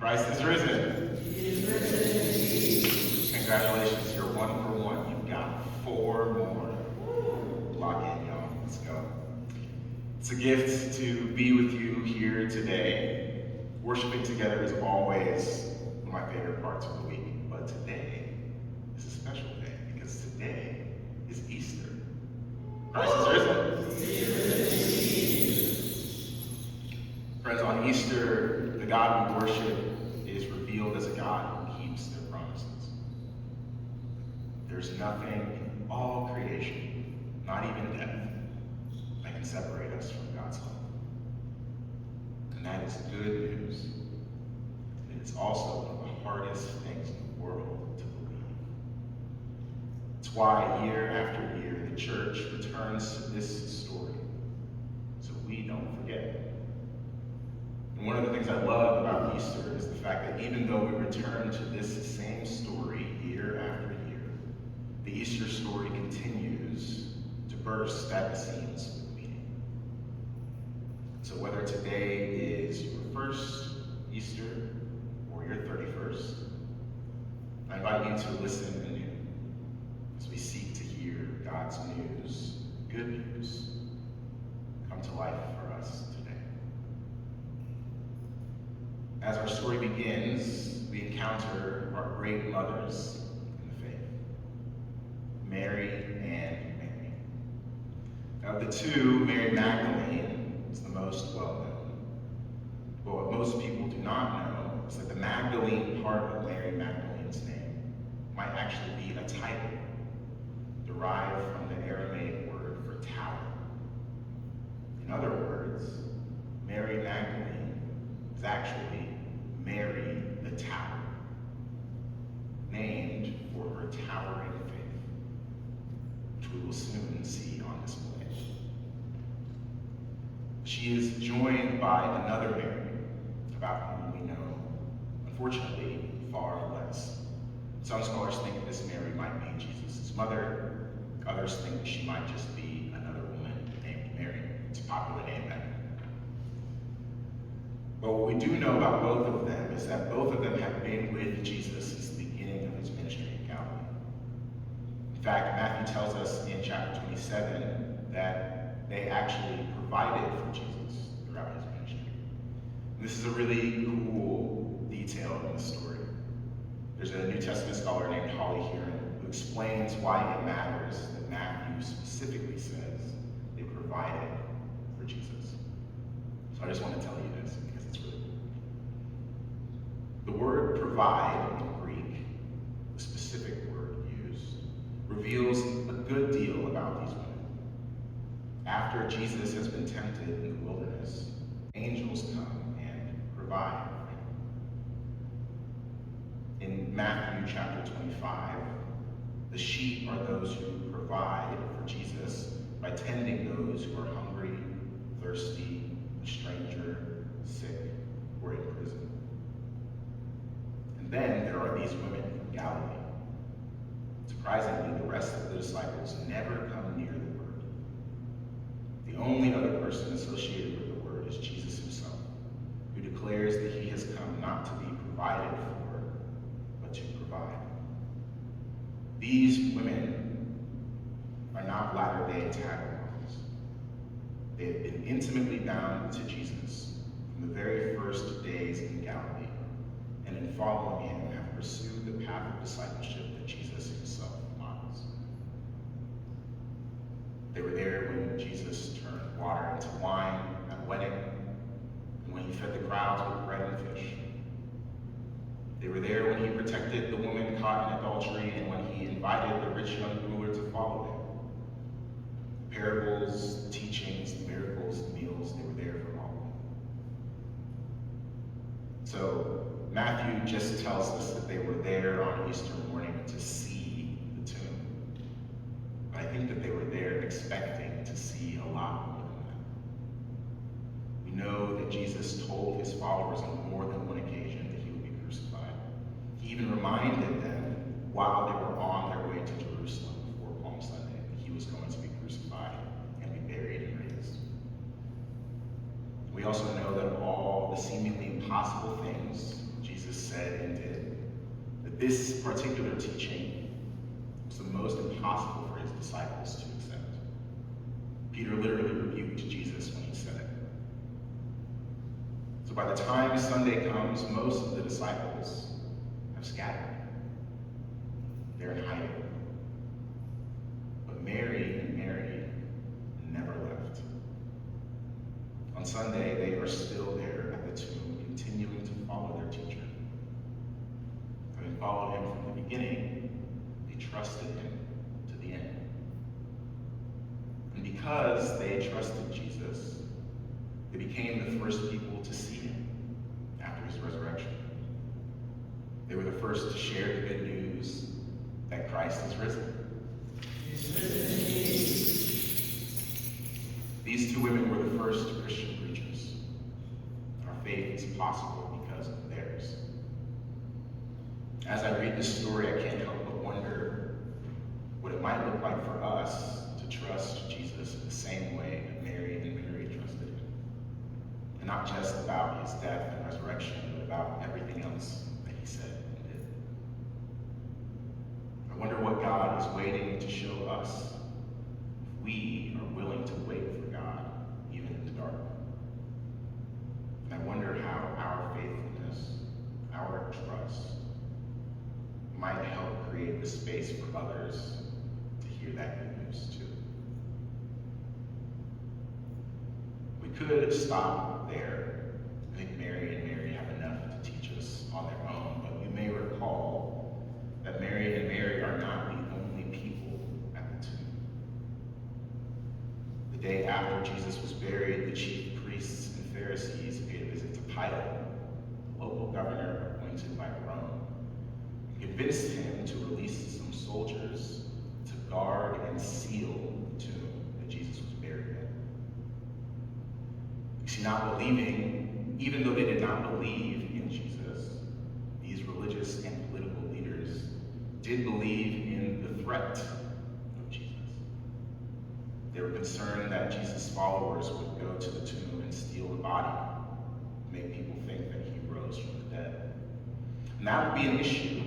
Christ is risen. He is risen. Congratulations, you're 1 for 1. You've got 4 more. Lock in, y'all. Let's go. It's a gift to be with you here today. Worshiping together is always one of my favorite parts of the week, but today is a special day because today is Easter. Christ is risen. He is risen. Friends, on Easter, the God we worship is revealed as a God who keeps their promises. There's nothing in all creation, not even death, that can separate us from God's love. And that is good news. And it's also one of the hardest things in the world to believe. It's why year after year the church returns to this story so we don't forget. And one of the things I love about Easter is the fact that even though we return to this same story year after year, the Easter story continues to burst at the seams with meaning. So whether today is your first Easter or your 31st, I invite you to listen anew as we seek to hear God's news, good news, come to life for us today. As our story begins, we encounter our great mothers in the faith, Mary and Mary. Now, of the two, Mary Magdalene is the most well-known. But what most people do not know is that the Magdalene part of Mary Magdalene's name might actually be a title derived from the Aramaic word for tower. In other words, Mary Magdalene is actually Mary the Tower, named for her towering faith, which we will soon see on display. She is joined by another Mary, about whom we know, unfortunately, far less. Some scholars think that this Mary might be Jesus' mother. Others think she might just be another woman named Mary. It's a popular name back then. But what we do know about both of them is that both of them have been with Jesus since the beginning of his ministry in Galilee. In fact, Matthew tells us in chapter 27 that they actually provided for Jesus throughout his ministry. And this is a really cool detail in the story. There's a New Testament scholar named Holly Heron who explains why it matters that Matthew specifically says they provided for Jesus. So I just want to tell you this because it's really cool. The word provide in Greek, the specific word used, reveals a good deal about these women. After Jesus has been tempted in the wilderness, angels come and provide for him. In Matthew chapter 25, the sheep are those who provide for Jesus by tending those who are hungry, thirsty, a stranger, sick, or in prison. And then there are these women from Galilee. Surprisingly, the rest of the disciples never come near the word. The only other person associated with the word is Jesus himself, who declares that he has come not to be provided for, but to provide. These women are not latter-day tabernacle. They have been intimately bound to Jesus from the very first days in Galilee, and in following him have pursued the path of discipleship that Jesus himself models. They were there when Jesus turned water into wine at a wedding, and when he fed the crowds with bread and fish. They were there when he protected the woman caught in adultery and when he invited the rich young ruler to follow him. The parables, the teachings, the miracles, the meals, they were there for all of them. So Matthew just tells us that they were there on Easter morning to see the tomb. But I think that they were there expecting to see a lot more than that. We know that Jesus told his followers on more than one occasion that he would be crucified. He even reminded them while they were on their way to Jerusalem before Palm Sunday that he was going to be crucified and be buried and raised. We also know that of all the seemingly impossible things Jesus Jesus said and did, that this particular teaching was the most impossible for his disciples to accept. Peter literally rebuked Jesus when he said it. So by the time Sunday comes, most of the disciples have scattered. They're in hiding. But Mary and Mary never left. On Sunday, they are still there at the tomb, continuing to follow their teacher. Having followed him from the beginning, they trusted him to the end. And because they trusted Jesus, they became the first people to see him after his resurrection. They were the first to share the good news that Christ is risen. These two women were the first Christian preachers. Our faith is possible because of theirs. As I read this story, I can't help but wonder what it might look like for us to trust Jesus in the same way that Mary and Mary trusted him. And not just about his death and resurrection, but about everything else that he said and did. I wonder what God is waiting to show us if we are willing to wait for God, even in the dark. And I wonder how our faithfulness, our trust, might help create the space for others to hear that good news too. We could stop there. I think Mary and Mary have enough to teach us on their own, but you may recall that Mary and Mary are not the only people at the tomb. The day after Jesus was buried, the chief priests and Pharisees paid a visit to Pilate, the local governor appointed by Rome, and convinced him to release some soldiers to guard and seal the tomb that Jesus was buried in. You see, not believing, even though they did not believe in Jesus, these religious and political leaders did believe in the threat of Jesus. They were concerned that Jesus' followers would go to the tomb and steal the body, make people think that he rose from the dead. And that would be an issue,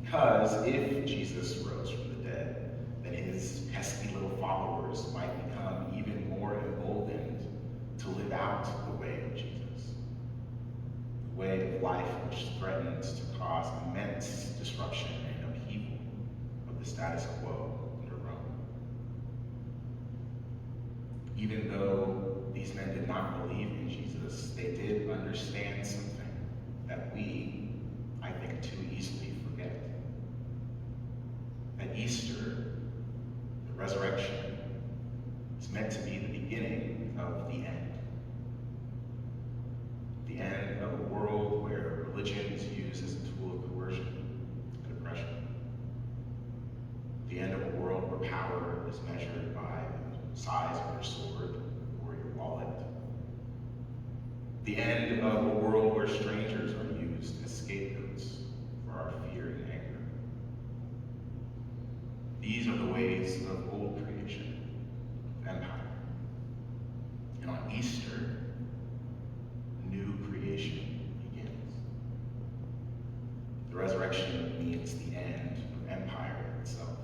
because if Jesus rose from the dead, then his pesky little followers might become even more emboldened to live out the way of Jesus, the way of life which threatens to cause immense disruption and upheaval of the status quo under Rome. Even though these men did not believe in Jesus, they did understand something that we, I think, too easily forget. That Easter, the resurrection, is meant to be the beginning of the end. The end of a world where religion is used as a tool of coercion and oppression. The end of a world where power is measured by the size of your sword or your wallet. The end of a world where strangers are used as scapegoats for our fear and anger. These are the ways of old creation, of empire. And on Easter, new creation begins. The resurrection means the end of empire itself.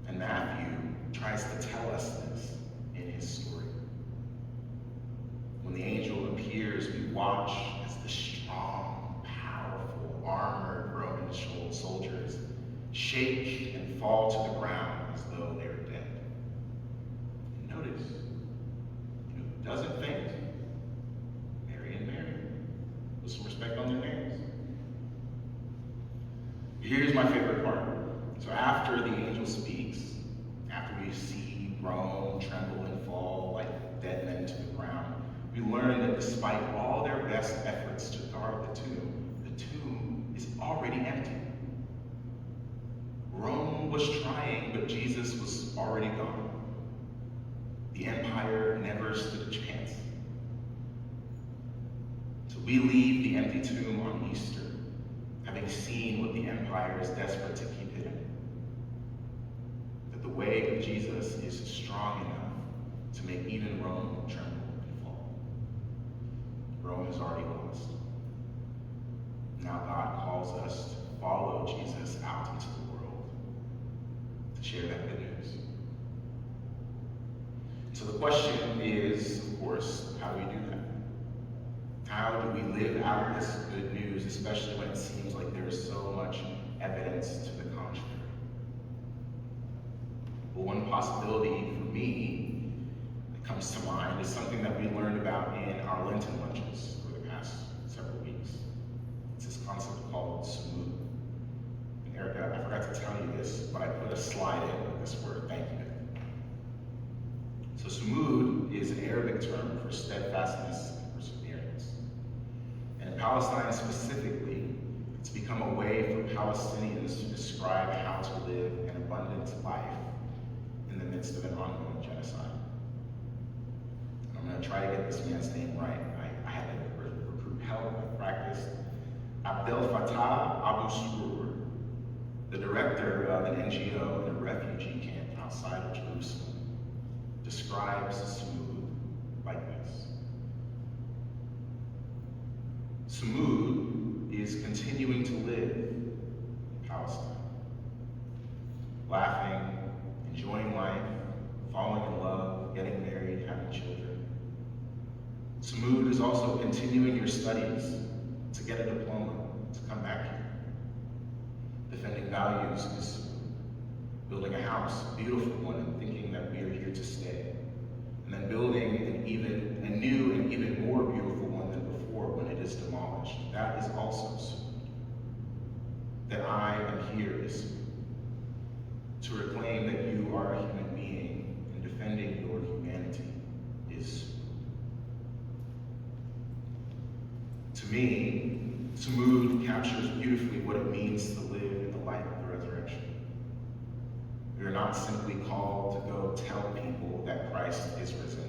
And Matthew tries to tell us this in his story. When the angel appears, we watch as the strong, powerful, armored Roman soldiers shake and fall to the ground as though they are dead. And notice, who doesn't faint? Mary and Mary. Put some respect on their names. Here's my favorite part. So after the angel speaks, after we see Rome tremble and fall like dead men to the ground, we learn that despite all their best efforts to guard the tomb is already empty. Rome was trying, but Jesus was already gone. The empire never stood a chance. So we leave the empty tomb on Easter, having seen what the empire is desperate to keep hidden. That the way of Jesus is strong enough to make even Rome tremble and fall. Rome has already calls us to follow Jesus out into the world, to share that good news. So the question is, of course, how do we do that? How do we live out this good news, especially when it seems like there is so much evidence to the contrary? Well, one possibility for me that comes to mind is something that we learned about in our Lenten lunches over the past several weeks. It's this concept called Sabbath. And Erica, I forgot to tell you this, but I put a slide in with this word, thank you. So Sabbath is an Arabic term for steadfastness and perseverance. And in Palestine specifically, it's become a way for Palestinians to describe how to live an abundant life in the midst of an ongoing genocide. And I'm going to try to get this man's name right. I had to recruit help. I practiced. Abdel Fattah Abu-Surur, the director of an NGO in a refugee camp outside of Jerusalem, describes Sabbath like this. Sabbath is continuing to live in Palestine, laughing, enjoying life, falling in love, getting married, having children. Sabbath is also continuing your studies to get a diploma, to come back here. Defending values is Sabbath. Building a house, a beautiful one, and thinking that we are here to stay. And then building a new and even more beautiful one than before when it is demolished. That is also Sabbath. That I am here is Sabbath. To proclaim that you are a human being and defending your humanity is Sabbath. To me, Sabbath captures beautifully what it means to live in the light of the resurrection. We are not simply called to go tell people that Christ is risen.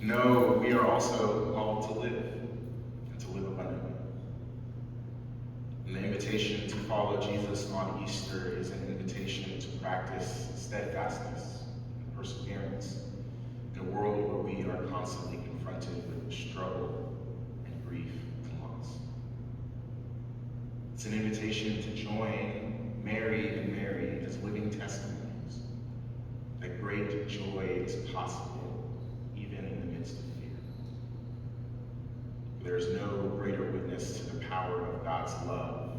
No, we are also called to live, and to live abundantly. And the invitation to follow Jesus on Easter is an invitation to practice steadfastness and perseverance in a world where we are constantly confronted with struggle and grief and loss. It's an invitation to join Mary and Mary as living testimonies that great joy is possible even in the midst of fear. There is no greater witness to the power of God's love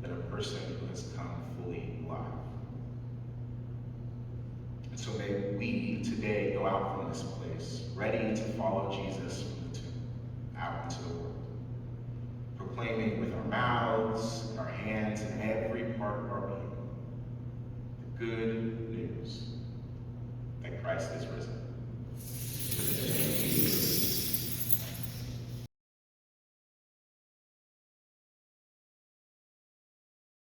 than a person who has come fully alive. And so may we today go out from this place ready to follow Jesus from the tomb out into the world, proclaiming with our mouths, and our hands, and every part of our being the good news that Christ is risen.